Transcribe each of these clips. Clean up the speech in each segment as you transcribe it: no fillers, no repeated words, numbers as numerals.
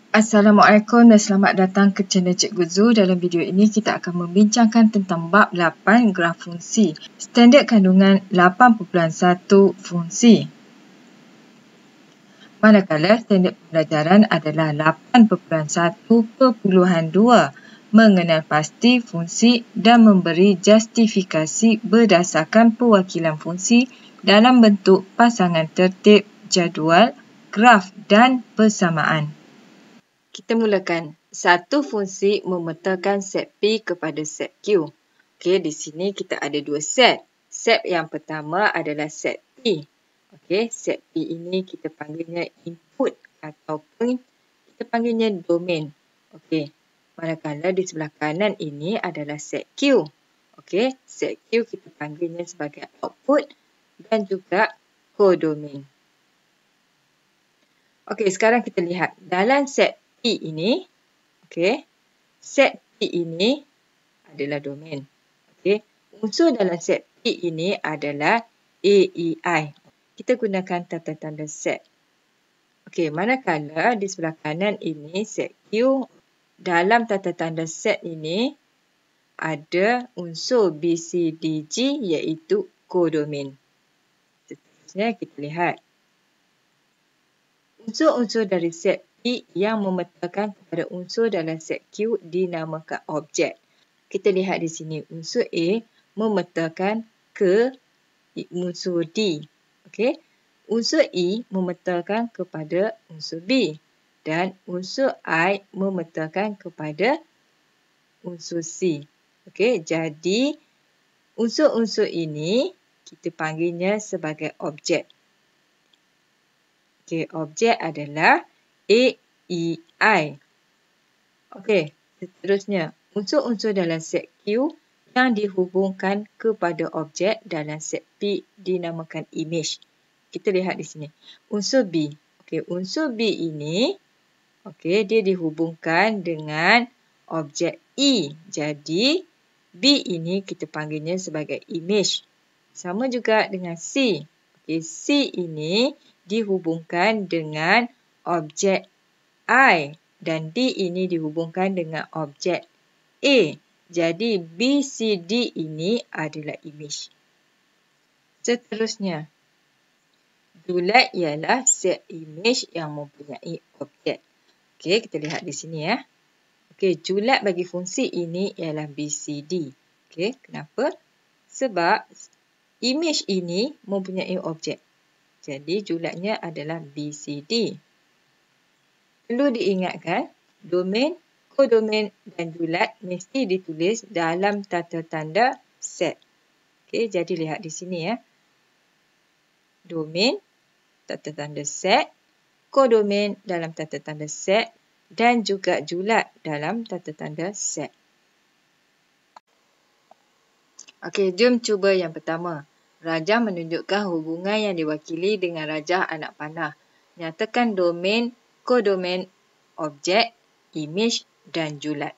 Assalamualaikum dan selamat datang ke channel Cikgu Zu. Dalam video ini kita akan membincangkan tentang bab 8 graf fungsi. Standard kandungan 8.1 fungsi. Manakala standard pembelajaran adalah 8.1.2 mengenal pasti fungsi dan memberi justifikasi berdasarkan perwakilan fungsi dalam bentuk pasangan tertib, jadual, graf dan persamaan. Kita mulakan. Satu fungsi memetakan set P kepada set Q. Okey, di sini kita ada dua set. Set yang pertama adalah set P. Okey, set P ini kita panggilnya input ataupun kita panggilnya domain. Okey, manakala di sebelah kanan ini adalah set Q. Okey, set Q kita panggilnya sebagai output dan juga codomain. Okey, sekarang kita lihat dalam set P ini, okey, set P ini adalah domain. Okey, unsur dalam set P ini adalah A, E, I. Kita gunakan tanda tanda set. Okey, manakala di sebelah kanan ini set Q, dalam tanda tanda set ini ada unsur B, C, D, G iaitu codomain. Seterusnya kita lihat. Unsur-unsur dari set P yang memetakan kepada unsur dalam set Q dinamakan objek. Kita lihat di sini unsur A memetakan ke unsur D. Okey. Unsur E memetakan kepada unsur B dan unsur I memetakan kepada unsur C. Okey, jadi unsur-unsur ini kita panggilnya sebagai objek. Okey, objek adalah A, E, I. Okey, seterusnya. Unsur-unsur dalam set Q yang dihubungkan kepada objek dalam set P dinamakan image. Kita lihat di sini. Unsur B. Okey, unsur B ini, okey, dia dihubungkan dengan objek E. Jadi, B ini kita panggilnya sebagai image. Sama juga dengan C. Okey, C ini dihubungkan dengan objek I dan D ini dihubungkan dengan objek A. Jadi B, C, D ini adalah image. Seterusnya, julat ialah set image yang mempunyai objek. Okey, kita lihat di sini ya. Okey, julat bagi fungsi ini ialah B, C, D. Okey, kenapa? Sebab image ini mempunyai objek. Jadi julatnya adalah B, C, D. Perlu diingatkan, domain, codomain dan julat mesti ditulis dalam tata tanda set. Okey, jadi lihat di sini ya. Domain, tata tanda set, codomain dalam tata tanda set dan juga julat dalam tata tanda set. Okey, jom cuba yang pertama. Rajah menunjukkan hubungan yang diwakili dengan rajah anak panah. Nyatakan domain, codomain, objek, image dan julat.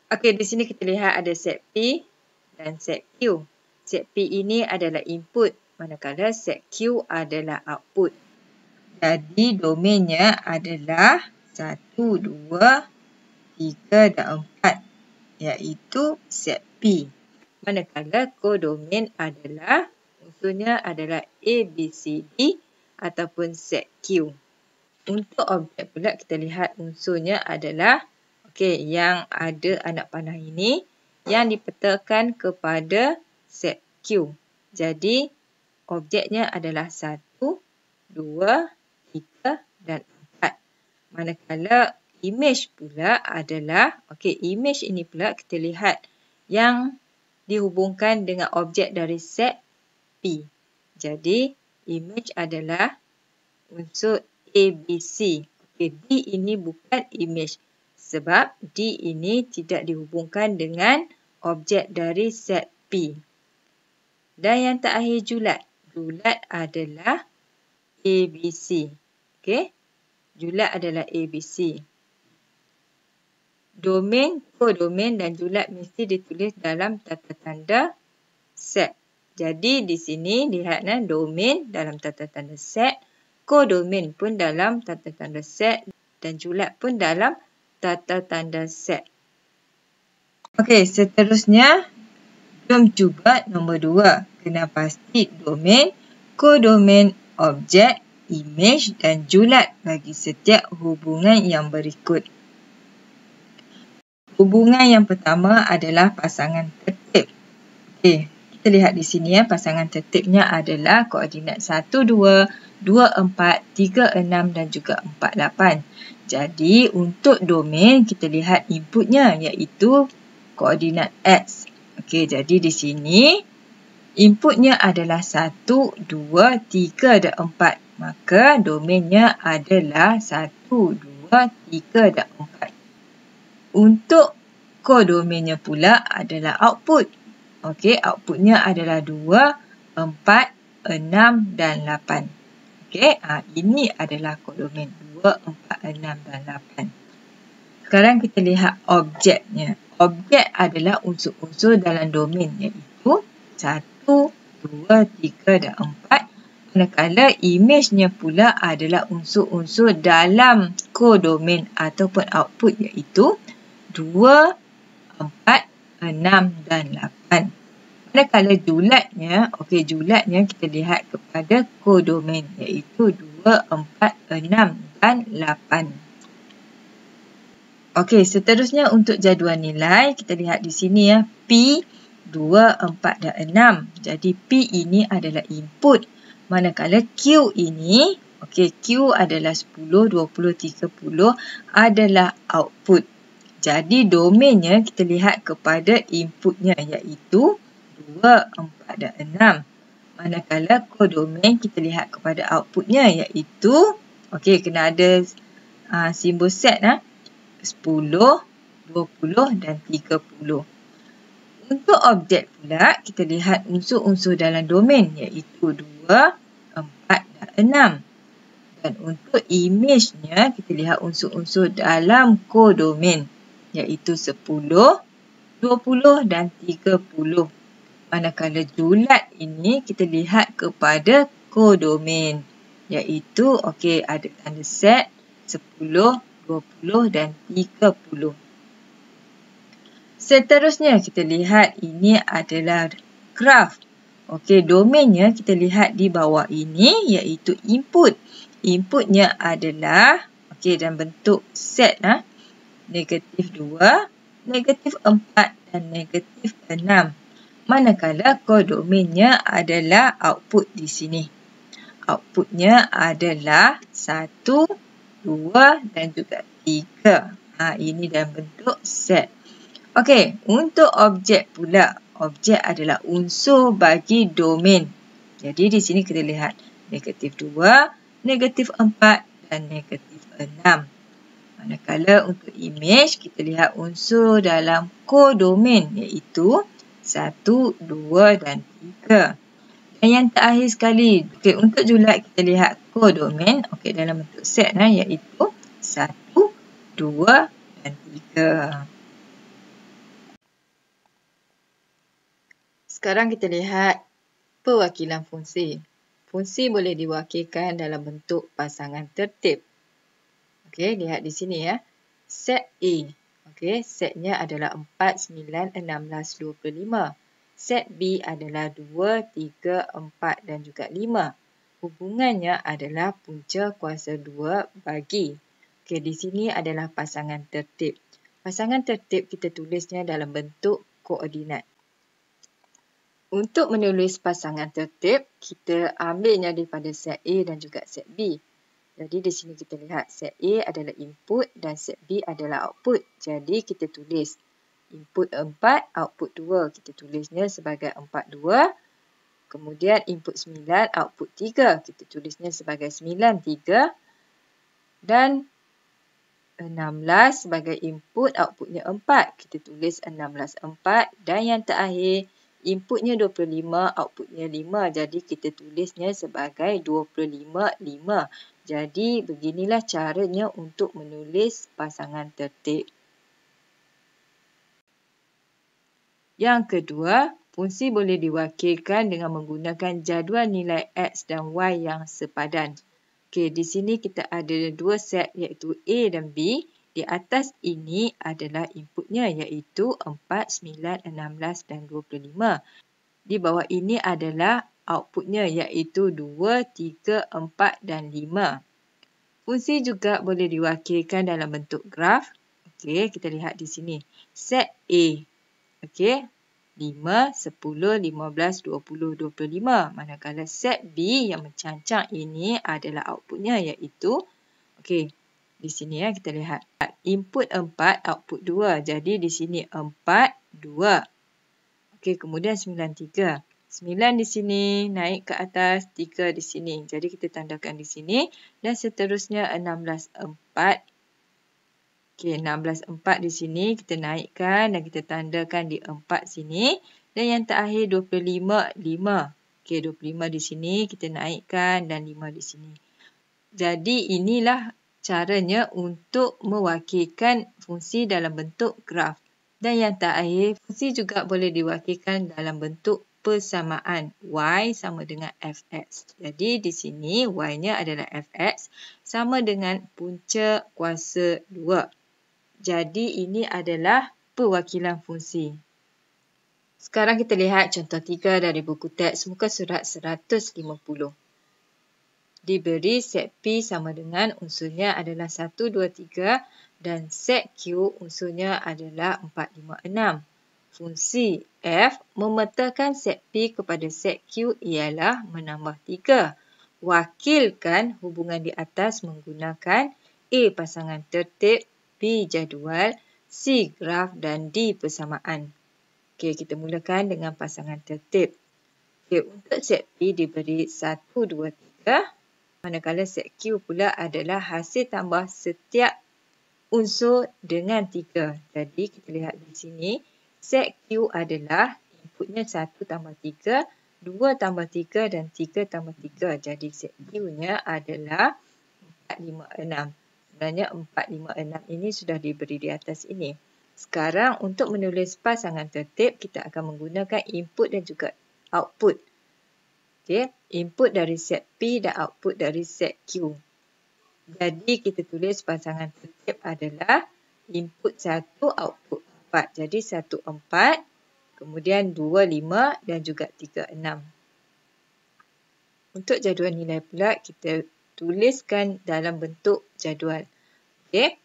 Okey, di sini kita lihat ada set P dan set Q. Set P ini adalah input, manakala set Q adalah output. Jadi, domainnya adalah 1, 2, 3 dan 4, iaitu set P. Manakala codomain adalah, unsurnya adalah A, B, C, D ataupun set Q. Untuk objek pula kita lihat unsurnya adalah okey, yang ada anak panah ini yang dipetakan kepada set Q. Jadi objeknya adalah 1, 2, 3 dan 4. Manakala image pula adalah okey, image ini pula kita lihat yang dihubungkan dengan objek dari set P. Jadi image adalah unsur A, B, C. Okay, D ini bukan image sebab D ini tidak dihubungkan dengan objek dari set P. Dan yang terakhir julat. Julat adalah A, B, C. Okay, julat adalah A, B, C. Domain, codomain dan julat mesti ditulis dalam tata tanda set. Jadi di sini lihat domain dalam tata tanda set. Codomain pun dalam tanda tanda set dan julat pun dalam tata tanda set. Okey, seterusnya jom cuba nombor 2. Kenal pasti domain, kodomain, objek, imej dan julat bagi setiap hubungan yang berikut. Hubungan yang pertama adalah pasangan tertib. Okey, kita lihat di sini ya, pasangan tertibnya adalah koordinat 1, 2, 2, 4, 3, 6 dan juga 4, 8. Jadi untuk domain kita lihat inputnya iaitu koordinat X. Okey, jadi di sini inputnya adalah 1, 2, 3 dan 4. Maka domainnya adalah 1, 2, 3 dan 4. Untuk kodomainnya pula adalah output. Okey, outputnya adalah 2, 4, 6 dan 8. Okey, ini adalah kodomain 2, 4, 6 dan 8. Sekarang kita lihat objeknya. Objek adalah unsur-unsur dalam domain iaitu 1, 2, 3 dan 4. Manakala imejnya pula adalah unsur-unsur dalam kodomain ataupun output iaitu 2, 4, 6 dan 8. Manakala julatnya, julatnya kita lihat kepada kodomain iaitu 2, 4, 6 dan 8. Okey, seterusnya untuk jadual nilai, kita lihat di sini ya, P, 2, 4 dan 6. Jadi P ini adalah input. Manakala Q ini, Q adalah 10, 20, 30 adalah output. Jadi domainnya kita lihat kepada inputnya iaitu 2, 4 dan 6. Manakala kodomain kita lihat kepada outputnya iaitu, kena ada simbol set 10, 20 dan 30. Untuk objek pula, kita lihat unsur-unsur dalam domain iaitu 2, 4 dan 6. Dan untuk imejnya, kita lihat unsur-unsur dalam kodomain iaitu 10, 20 dan 30. Manakala julat ini, kita lihat kepada kodomain iaitu, ada tanda set 10, 20 dan 30. Seterusnya kita lihat ini adalah graf. Domainnya kita lihat di bawah ini iaitu input. Inputnya adalah dalam bentuk set negatif 2, negatif 4 dan negatif 6. Manakala kodomainnya adalah output di sini. Outputnya adalah 1, 2 dan juga 3. Ini dalam bentuk set. Untuk objek pula. Objek adalah unsur bagi domain. Jadi di sini kita lihat negatif 2, negatif 4 dan negatif 6. Manakala untuk imej, kita lihat unsur dalam kodomain iaitu 1, 2 dan 3. Dan yang terakhir sekali, untuk julat kita lihat kodomain dalam bentuk set iaitu 1, 2 dan 3. Sekarang kita lihat perwakilan fungsi. Fungsi boleh diwakilkan dalam bentuk pasangan tertib. Lihat di sini ya. Set A. Setnya adalah 4, 9, 16, 25. Set B adalah 2, 3, 4 dan juga 5. Hubungannya adalah punca kuasa 2 bagi. Di sini adalah pasangan tertib. Pasangan tertib kita tulisnya dalam bentuk koordinat. Untuk menulis pasangan tertib, kita ambilnya daripada set A dan juga set B. Jadi di sini kita lihat set A adalah input dan set B adalah output. Jadi kita tulis input 4, output 2. Kita tulisnya sebagai 4, 2. Kemudian input 9, output 3. Kita tulisnya sebagai 9, 3. Dan 16 sebagai input, outputnya 4. Kita tulis 16, 4. Dan yang terakhir, inputnya 25, outputnya 5. Jadi kita tulisnya sebagai 25, 5. Jadi beginilah caranya untuk menulis pasangan tertib. Yang kedua, fungsi boleh diwakilkan dengan menggunakan jadual nilai X dan Y yang sepadan. Okey, di sini kita ada dua set iaitu A dan B. Di atas ini adalah inputnya iaitu 4, 9, 16 dan 25. Di bawah ini adalah outputnya iaitu 2, 3, 4 dan 5. Fungsi juga boleh diwakilkan dalam bentuk graf. Okey, kita lihat di sini. Set A. Okey. 5, 10, 15, 20, 25. Manakala set B yang mencancang ini adalah outputnya iaitu, okey, di sini kita lihat. Input 4, output 2. Jadi di sini 4, 2. Okey, kemudian 9, 3. 9 di sini, naik ke atas, 3 di sini. Jadi kita tandakan di sini. Dan seterusnya 16, 4. Okey, 16, 4 di sini kita naikkan dan kita tandakan di 4 sini. Dan yang terakhir 25, 5. Okey, 25 di sini kita naikkan dan 5 di sini. Jadi inilah caranya untuk mewakilkan fungsi dalam bentuk graf. Dan yang terakhir, fungsi juga boleh diwakilkan dalam bentuk persamaan. Y sama dengan Fx. Jadi di sini Y-nya adalah Fx sama dengan punca kuasa 2. Jadi ini adalah perwakilan fungsi. Sekarang kita lihat contoh 3 dari buku teks muka surat 150. Diberi set P sama dengan unsurnya adalah 1, 2, 3 dan set Q unsurnya adalah 4, 5, 6. Fungsi F memetakan set P kepada set Q ialah menambah 3. Wakilkan hubungan di atas menggunakan A pasangan tertib, B jadual, C graf dan D persamaan. Okey, kita mulakan dengan pasangan tertib. Okey, untuk set P diberi 1, 2, 3. Manakala set Q pula adalah hasil tambah setiap unsur dengan 3. Jadi kita lihat di sini, set Q adalah inputnya 1 tambah 3, 2 tambah 3 dan 3 tambah 3. Jadi set Q-nya adalah 4, 5, 6. Sebenarnya 4, 5, 6 ini sudah diberi di atas ini. Sekarang untuk menulis pasangan tertib, kita akan menggunakan input dan juga output. Okey, input dari set P dan output dari set Q. Jadi kita tulis pasangan tertib adalah input 1, output 4. Jadi 1, 4, kemudian 2, 5 dan juga 3, 6. Untuk jadual nilai pula, kita tuliskan dalam bentuk jadual. Okey.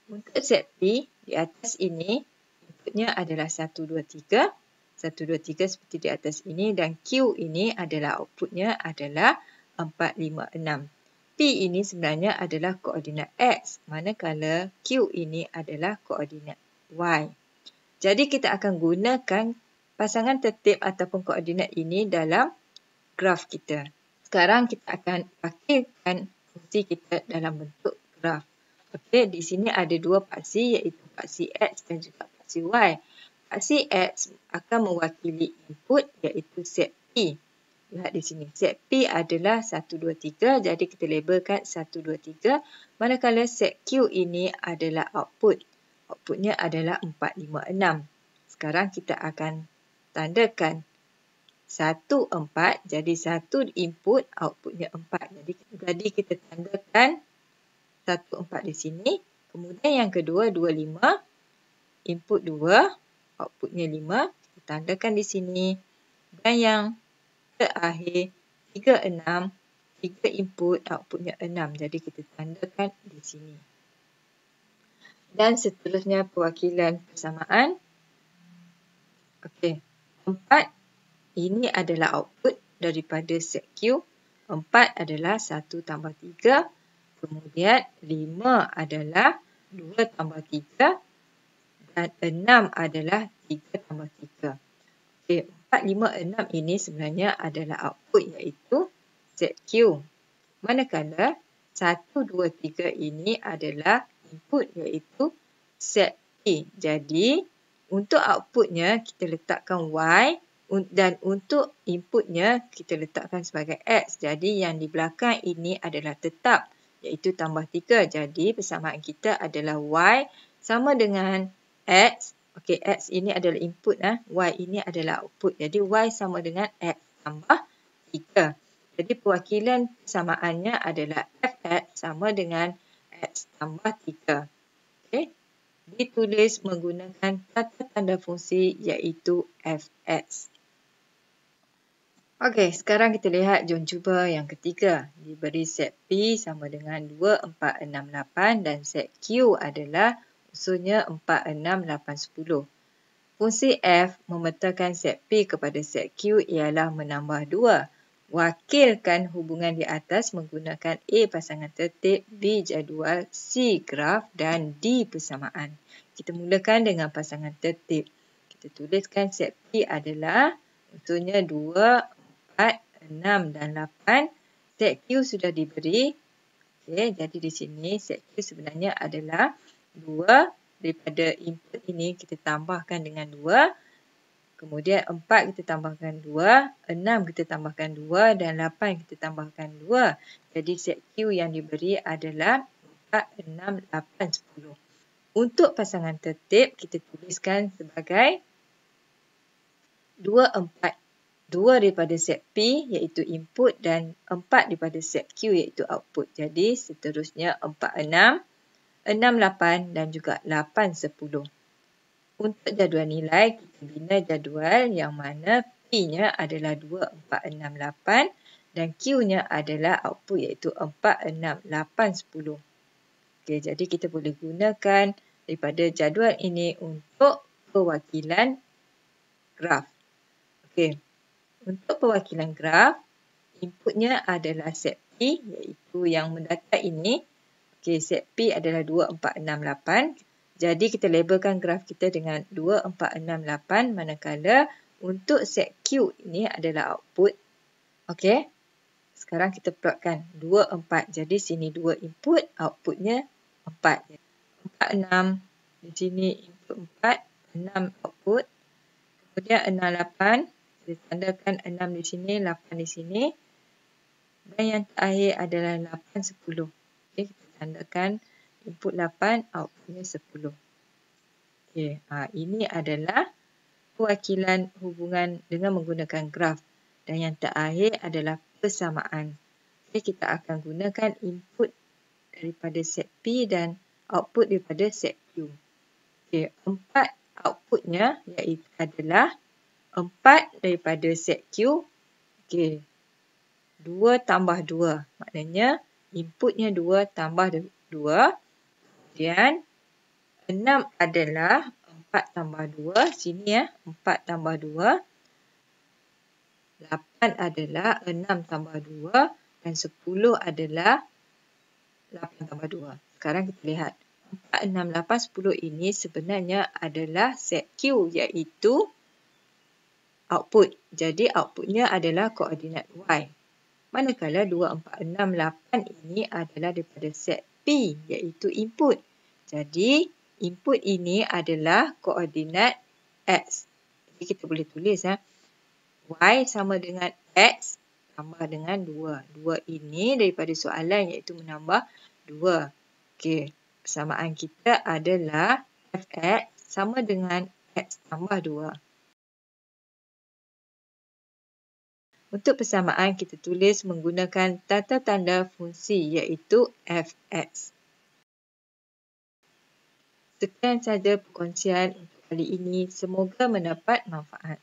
Untuk set P, di atas ini, inputnya adalah 1, 2, 3. 1, 2, 3 seperti di atas ini. Dan Q ini adalah outputnya adalah 4, 5, 6. P ini sebenarnya adalah koordinat X. Manakala Q ini adalah koordinat Y. Jadi kita akan gunakan pasangan tertib ataupun koordinat ini dalam graf kita. Sekarang kita akan wakilkan fungsi kita dalam bentuk graf. Okey, di sini ada dua paksi iaitu paksi X dan juga paksi Y. Paksi X akan mewakili input iaitu set P. Lihat di sini, set P adalah 1, 2, 3. Jadi kita labelkan 1, 2, 3. Manakala set Q ini adalah output. Outputnya adalah 4, 5, 6. Sekarang kita akan tandakan 1, 4. Jadi 1 input, outputnya 4. Jadi kita tandakan 1, 4 di sini. Kemudian yang kedua, 2, 5. Input 2, outputnya 5. Kita tandakan di sini. Dan yang terakhir, 3, 6. 3 input, outputnya 6. Jadi kita tandakan di sini. Dan seterusnya perwakilan persamaan. Okey, 4. Ini adalah output daripada set Q. 4 adalah 1 tambah 3. Kemudian 5 adalah 2 tambah 3. Dan 6 adalah 3 tambah 3. Okey, 4, 5, 6 ini sebenarnya adalah output iaitu set Q. Manakala 1, 2, 3 ini adalah input iaitu set P. Jadi untuk outputnya kita letakkan Y. Dan untuk inputnya kita letakkan sebagai X. Jadi yang di belakang ini adalah tetap iaitu tambah 3. Jadi persamaan kita adalah Y sama dengan X. Okey, X ini adalah input. Y ini adalah output. Jadi Y sama dengan X tambah 3. Jadi perwakilan persamaannya adalah fx sama dengan x tambah 3. Okay. Ditulis menggunakan tata tanda fungsi iaitu fx. Okey, sekarang kita lihat jom cuba yang ketiga. Diberi set P sama dengan 2, 4, 6, 8 dan set Q adalah unsurnya 4, 6, 8, 10. Fungsi F memetakan set P kepada set Q ialah menambah 2. Wakilkan hubungan di atas menggunakan A pasangan tertib, B jadual, C graf dan D persamaan. Kita mulakan dengan pasangan tertib. Kita tuliskan set P adalah unsurnya 2, 4, 6 dan 8. Set Q sudah diberi. Okay, jadi di sini set Q sebenarnya adalah 2 daripada input ini kita tambahkan dengan 2. Kemudian 4 kita tambahkan 2. 6 kita tambahkan 2 dan 8 kita tambahkan 2. Jadi set Q yang diberi adalah 4, 6, 8, 10. Untuk pasangan tertib kita tuliskan sebagai 2, 4. 2 daripada set P iaitu input dan 4 daripada set Q iaitu output. Jadi seterusnya 4, 6, 6, 8 dan juga 8, 10. Untuk jadual nilai, kita bina jadual yang mana P-nya adalah 2, 4, 6, 8 dan Q-nya adalah output iaitu 4, 6, 8, 10. Okey, jadi kita boleh gunakan daripada jadual ini untuk perwakilan graf. Okey. Untuk perwakilan graf, inputnya adalah set P iaitu yang mendatar ini. Okey, set P adalah 2, 4, 6, 8. Jadi kita labelkan graf kita dengan 2, 4, 6, 8 manakala untuk set Q ini adalah output. Okey. Sekarang kita plotkan 2, 4. Jadi sini 2 input, outputnya 4. 4, 6. Di sini input 4, 6 output. Kemudian 6, 8. Kita tandakan 6 di sini, 8 di sini. Dan yang terakhir adalah 8, 10. Okay, kita tandakan input 8, outputnya 10. Okay, ini adalah perwakilan hubungan dengan menggunakan graf. Dan yang terakhir adalah persamaan. Okay, kita akan gunakan input daripada set P dan output daripada set Q. Okay, 4 outputnya iaitu adalah 4 daripada set Q. Okey. 2 tambah 2. Maknanya inputnya 2 tambah 2. Kemudian 6 adalah 4 tambah 2. Sini ya. 4 tambah 2. 8 adalah 6 tambah 2. Dan 10 adalah 8 tambah 2. Sekarang kita lihat. 4, 6, 8, 10 ini sebenarnya adalah set Q iaitu output. Jadi outputnya adalah koordinat Y. Manakala 2, 4, 6, 8 ini adalah daripada set P iaitu input. Jadi input ini adalah koordinat X. Jadi kita boleh tulis Y sama dengan X tambah dengan 2. 2 ini daripada soalan iaitu menambah 2. Okey, persamaan kita adalah Fx sama dengan X tambah 2. Untuk persamaan, kita tulis menggunakan tata tanda fungsi iaitu fx. Sekian sahaja perkongsian untuk kali ini. Semoga mendapat manfaat.